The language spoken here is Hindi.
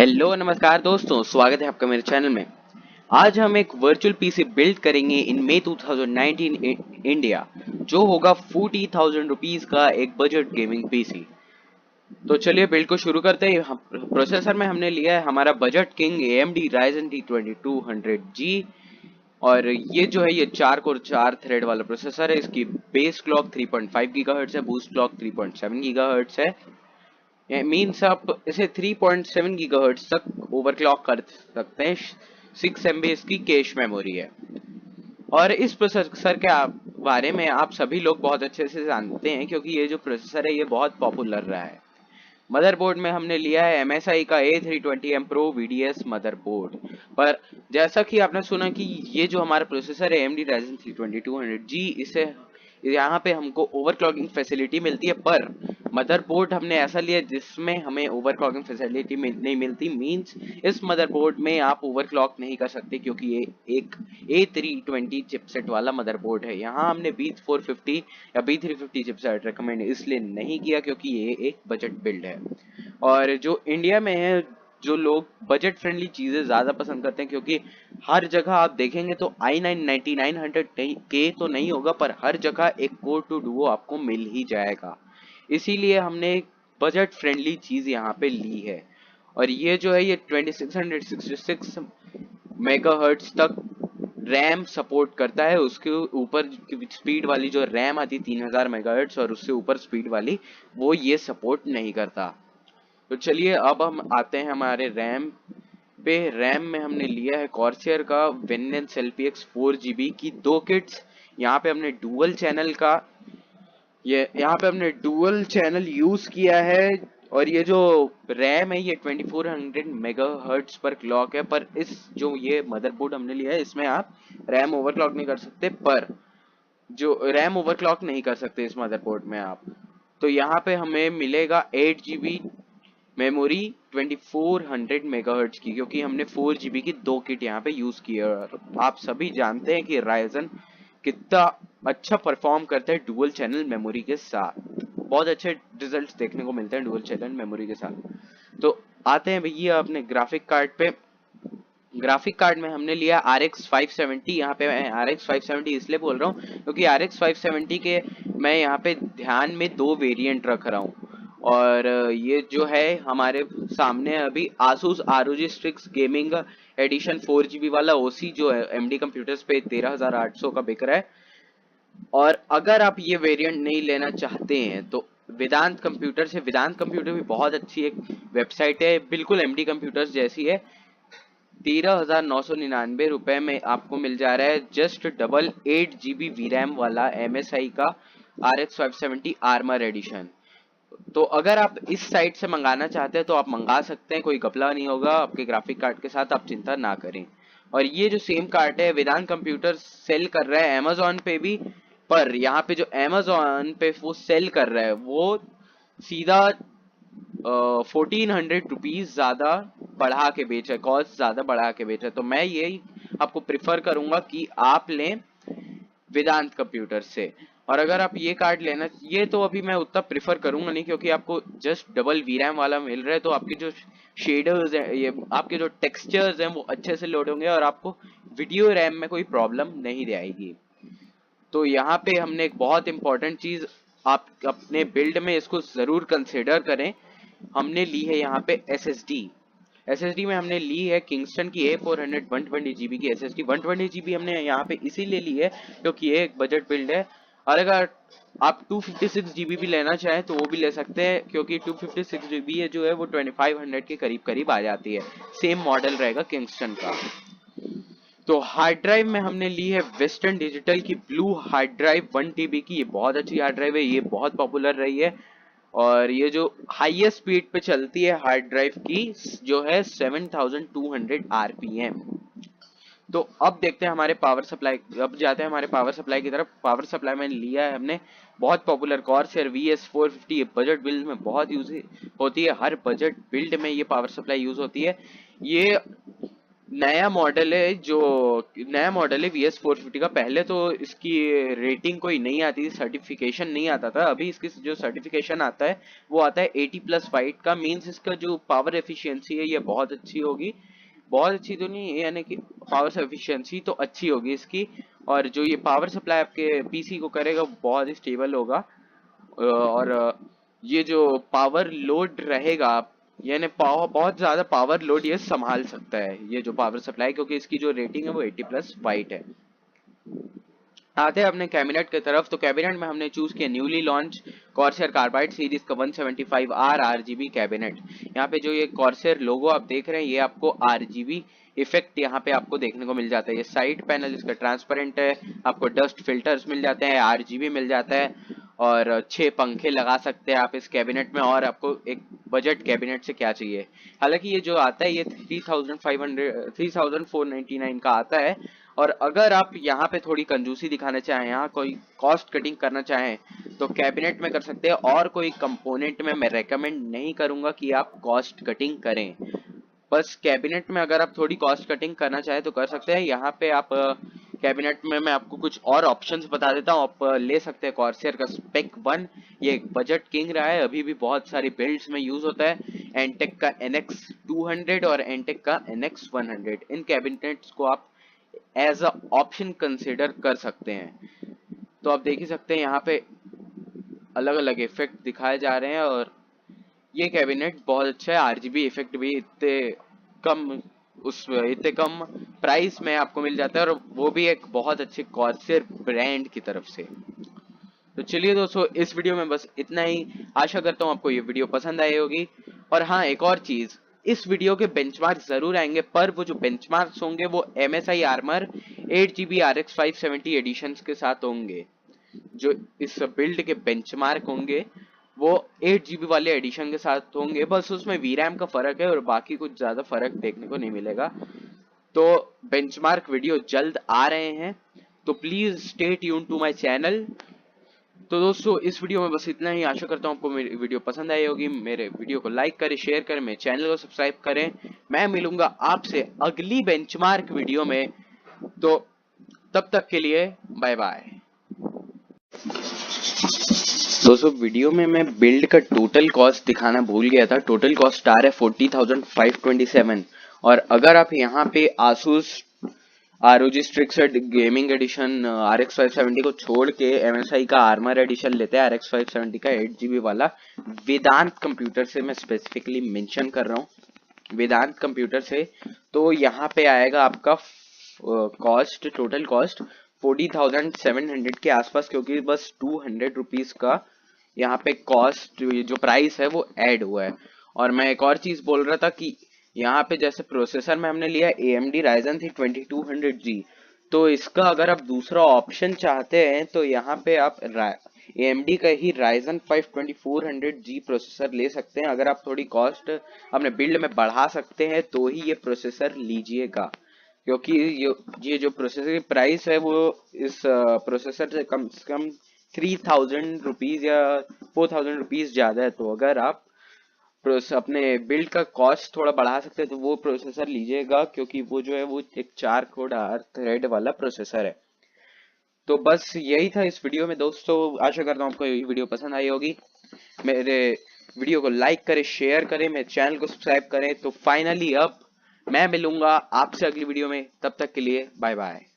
हेलो नमस्कार दोस्तों, स्वागत है आपका मेरे चैनल में। आज हम एक वर्चुअल पीसी बिल्ड करेंगे इन मई 2019 इंडिया, जो होगा 40,000 रुपीज का एक बजट गेमिंग पीसी। तो चलिए बिल्ड को शुरू करते हैं। प्रोसेसर में हमने लिया है हमारा budget king AMD Ryzen T2200G, और ये जो है ये 4 कोर 4 थ्रेड वाला प्रोसेसर है। इसकी बेस क्लॉक 3.5 गीगाहर्ट्ज है, बूस्ट क्लॉक 3.7 गीगाहर्ट्ज है। मीन्स आप इसे 3.7 गीगाहर्ट्ज तक ओवरक्लॉक कर सकते हैं। 6 MB इसकी कैश मेमोरी है। और इस प्रोसेसर के बारे में आप सभी लोग बहुत अच्छे से जानते हैं, क्योंकि ये जो प्रोसेसर है ये बहुत पॉपुलर रहा है। मदरबोर्ड में हमने लिया है MSI का A320M Pro VDS मदरबोर्ड। पर जैसा कि आपने सुना कि ये जो हमारा प्रोसेसर है AMD Ryzen 3200G, इसे यहाँ पे हमको ओवरक्लॉकिंग फैसिलिटी मिलती है, पर मदरबोर्ड हमने ऐसा लिया जिसमें हमें ओवरक्लॉकिंग फैसिलिटी नहीं मिलती। मींस इस मदरबोर्ड में आप ओवरक्लॉक नहीं कर सकते, क्योंकि ये एक A320 चिपसेट वाला मदरबोर्ड है। यहाँ हमने B450 या B350 चिपसेट रिकमेंड इसलिए नहीं किया क्योंकि ये एक बजट बिल्ड है। और जो इंडिया में है, जो लोग बजट फ्रेंडली चीजें ज्यादा पसंद करते हैं, क्योंकि हर जगह आप देखेंगे तो i9 9900K तो नहीं होगा, पर हर जगह एक कोर 2 डुओ आपको मिल ही जाएगा। इसीलिए हमने एक बजट फ्रेंडली चीज यहाँ पे ली है। और ये जो है ये 2666 मेगाहर्ट्ज तक रैम सपोर्ट करता है। उसके ऊपर स्पीड वाली जो रैम आती है 3000 मेगाहर्ट्ज, और उससे ऊपर स्पीड वाली वो ये सपोर्ट नहीं करता। तो चलिए अब हम आते हैं हमारे रैम पे। रैम में हमने लिया है कॉर्सियर का वेनेंस LPX 4GB की 2 किट्स। यहाँ पे हमने डुअल चैनल का यहाँ पे हमने डुअल चैनल यूज किया है। और ये जो रैम है ये 2400 मेगाहर्ट्ज पर क्लॉक है। पर इस जो ये मदरबोर्ड हमने लिया है इसमें आप रैम ओवरक्लॉक नहीं कर सकते, पर जो रैम ओवरक्लॉक नहीं कर सकते इस मदरबोर्ड में आप। तो यहाँ पे हमें मिलेगा 8GB मेमोरी 2400 मेगाहर्ट्ज की, क्योंकि हमने 4GB की 2 किट यहाँ पे यूज की है। और आप सभी जानते हैं कि राइजन कितना अच्छा परफॉर्म करता है डुअल चैनल मेमोरी के साथ। बहुत अच्छे रिजल्ट्स देखने को मिलते हैं डुअल चैनल मेमोरी के साथ। तो आते हैं भैया अपने ग्राफिक कार्ड पे। ग्राफिक कार्ड में हमने लिया RX 570। यहाँ पे मैं RX 570 इसलिए बोल रहा हूँ क्योंकि RX 570 के मैं यहाँ पे ध्यान में 2 वेरिएंट रख रहा हूँ। और ये जो है हमारे सामने अभी Asus ROG Strix gaming addition 4GB वाला OC जो है MD कंप्यूटर्स पे 13,800 का बिक रहा है। और अगर आप ये वेरिएंट नहीं लेना चाहते हैं तो वेदांत कंप्यूटर भी बहुत अच्छी एक वेबसाइट है, बिल्कुल MD कंप्यूटर्स जैसी है। 13,999 रुपए में आपको मिल जा रहा है जस्ट डबल 8GB VRAM वाला MSI का RX 570 आर्मर एडिशन। तो अगर आप इस साइट से मंगाना चाहते हैं तो आप मंगा सकते हैं, कोई घपला नहीं होगा आपके ग्राफिक कार्ड के साथ, आप चिंता ना करें। और ये जो सेम कार्ड है वेदांत कंप्यूटर सेल कर रहा है Amazon पे भी, पर यहाँ पे जो Amazon पे वो सेल कर रहा है वो सीधा 1400 रुपीज ज्यादा बढ़ा के बेच रहा है, कॉस्ट ज्यादा बढ़ा के बेच रहा है। तो मैं यही आपको प्रिफर करूंगा कि आप लें वेदांत कंप्यूटर से। और अगर आप ये कार्ड लेना, ये तो अभी मैं उतना प्रिफर करूंगा नहीं, क्योंकि आपको जस्ट डबल VRAM वाला मिल रहा है। तो आपके जो शेडर्स हैं, ये आपके जो टेक्सचर्स हैं वो अच्छे से लोड होंगे और आपको वीडियो रैम में कोई प्रॉब्लम नहीं दे आएगी। तो यहाँ पे हमने एक बहुत इंपॉर्टेंट चीज, आप अपने बिल्ड में इसको जरूर कंसिडर करें। हमने ली है यहाँ पे SSD में हमने ली है किंगस्टन की A400 120GB की SSD। 120GB हमने यहाँ पे इसीलिए ली है क्योंकि ये एक बजट बिल्ड है। और अगर आप 256GB भी लेना चाहें तो वो भी ले सकते हैं, क्योंकि 256GB जो है वो 2500 के करीब करीब आ जाती है। सेम मॉडल रहेगा किंगस्टन का। तो हार्ड ड्राइव में हमने ली है वेस्टर्न डिजिटल की ब्लू हार्ड ड्राइव 1 TB की। ये बहुत अच्छी हार्ड ड्राइव है, ये बहुत पॉपुलर रही है। और ये जो हाईएस्ट स्पीड पे चलती है हार्ड ड्राइव की जो है 7200 RPM। तो अब देखते हैं हमारे पावर सप्लाई, अब जाते हैं हमारे पावर सप्लाई की तरफ। पावर सप्लाई में लिया है हमने बहुत पॉपुलर कॉर्सर VS450। ये बजट बिल्ड में बहुत यूज होती है, हर बजट बिल्ड में ये पावर सप्लाई यूज होती है। ये नया मॉडल है VS450 का। पहले तो इसकी रेटिंग कोई नहीं आती थी, सर्टिफिकेशन नहीं आता था। अभी इसकी जो सर्टिफिकेशन आता है वो आता है 80+ फाइट का। मींस इसका जो पावर एफिशिएंसी है ये बहुत अच्छी होगी। बहुत अच्छी तो नहीं है, यानी कि पावर एफिशिएंसी तो अच्छी होगी इसकी। और जो ये पावर सप्लाई आपके पीसी को करेगा वो बहुत ही स्टेबल होगा। और ये जो पावर लोड रहेगा, यानी पावर, बहुत ज्यादा पावर लोड ये संभाल सकता है ये जो पावर सप्लाई, क्योंकि इसकी जो रेटिंग है वो 80+ वाइट है। आते हैं अपने कैबिनेट की तरफ। तो कैबिनेट में हमने चूज किया newly launch Corsair carbide series का 175R RGB कैबिनेट। यहाँ पे जो ये कॉर्सर लोगो आप देख रहे हैं ये आपको RGB इफेक्ट यहाँ पे आपको देखने को मिल जाता है। ये साइड पैनल इसका ट्रांसपेरेंट है, आपको डस्ट फिल्टर्स मिल जाते हैं, RGB मिल जाता है, और 6 पंखे लगा सकते हैं आप इस कैबिनेट में। और आपको एक बजट कैबिनेट से क्या चाहिए। हालांकि ये जो आता है ये 3499 का आता है। और अगर आप यहाँ पे थोड़ी कंजूसी दिखाना चाहें, यहाँ कोई कॉस्ट कटिंग करना चाहें तो कैबिनेट में कर सकते हैं। और कोई कंपोनेंट में मैं रेकमेंड नहीं करूंगा कि आप कॉस्ट कटिंग करें। बस कैबिनेट में अगर आप थोड़ी कॉस्ट कटिंग करना चाहें तो कर सकते हैं। यहाँ पे आप कैबिनेट में मैं आपको कुछ और ऑप्शंस बता देता हूँ। आप ले सकते हैं कॉर्सियर का स्पेक 1। ये एक बजट किंग रहा है, अभी भी बहुत सारी बिल्ड्स में यूज होता है। एंटेक का NX 200 और एंटेक का NX 100, इन कैबिनेट्स को आप एज अ ऑप्शन कंसिडर कर सकते हैं। तो आप देख ही सकते हैं यहाँ पे अलग अलग इफेक्ट दिखाए जा रहे हैं। और ये कैबिनेट बहुत अच्छा है। RGB इफेक्ट भी इतने कम प्राइस में आपको मिल जाता है, और वो भी एक बहुत अच्छे कॉर्सर ब्रांड की तरफ से। तो चलिए दोस्तों, इस वीडियो में बस इतना ही। आशा करता हूँ आपको ये वीडियो पसंद आई होगी। और हाँ, एक और चीज, इस वीडियो के बेंचमार्क जरूर आएंगे, पर वो जो बेंचमार्क्स होंगे वो MSI armour 8GB RX 570 editions के साथ होंगे। जो इस बिल्ड के बेंचमार्क होंगे वो 8GB वाले एडिशन के साथ होंगे। बस उसमें VRAM का फर्क है और बाकी कुछ ज्यादा फर्क देखने को नहीं मिलेगा। तो बेंचमार्क वीडियो जल्द आ रहे हैं, तो please stay tune to my channel. तो दोस्तों, इस वीडियो में बस इतना ही। आशा करता हूँ आपको मेरी वीडियो पसंद आई होगी। मेरे वीडियो को लाइक करें, शेयर करें, मेरे चैनल को सब्सक्राइब करें। मैं मिलूंगा आपसे अगली बेंचमार्क वीडियो में। तो तब तक के लिए बाय बाय। दोस्तों, वीडियो में मैं बिल्ड का टोटल कॉस्ट दिखाना भूल गया था। टोटल कॉस्ट आ रहा है 40,527। और अगर आप यहाँ पे Asus ROG Strix gaming edition RX 570 को छोड़ के MSI का आर्मर एडिशन लेते हैं, RX 570 का 8GB वाला, वेदांत कंप्यूटर से मैं स्पेसिफिकली मेंशन कर रहा हूँ, वेदांत कंप्यूटर से। तो यहाँ पे आएगा आपका कॉस्ट, टोटल कॉस्ट 40,700 के आसपास, क्योंकि बस 200 रुपीज का यहाँ पे कॉस्ट, जो प्राइस है वो ऐड हुआ है। और मैं एक और चीज बोल रहा था कि यहाँ पे जैसे प्रोसेसर में हमने लिया AMD Ryzen 3 2200G, तो इसका अगर आप दूसरा ऑप्शन चाहते हैं तो यहाँ पे आप AMD का ही Ryzen 5 2400G प्रोसेसर ले सकते हैं। अगर आप थोड़ी कॉस्ट अपने बिल्ड में बढ़ा सकते हैं तो ही ये प्रोसेसर लीजिएगा, क्योंकि ये जो प्रोसेसर की प्राइस है वो इस प्रोसेसर से कम 3000 रुपीज या 4000 रुपीज ज्यादा है। तो अगर आप अपने बिल्ड का कॉस्ट थोड़ा बढ़ा सकते हैं तो वो प्रोसेसर लीजिएगा, क्योंकि वो जो है वो एक 4 कोर थ्रेड वाला प्रोसेसर है। तो बस यही था इस वीडियो में दोस्तों। आशा करता हूँ आपको ये वीडियो पसंद आई होगी। मेरे वीडियो को लाइक करें, शेयर करें, मेरे चैनल को सब्सक्राइब करें। तो फाइनली अब मैं मिलूंगा आपसे अगली वीडियो में, तब तक के लिए बाय बाय।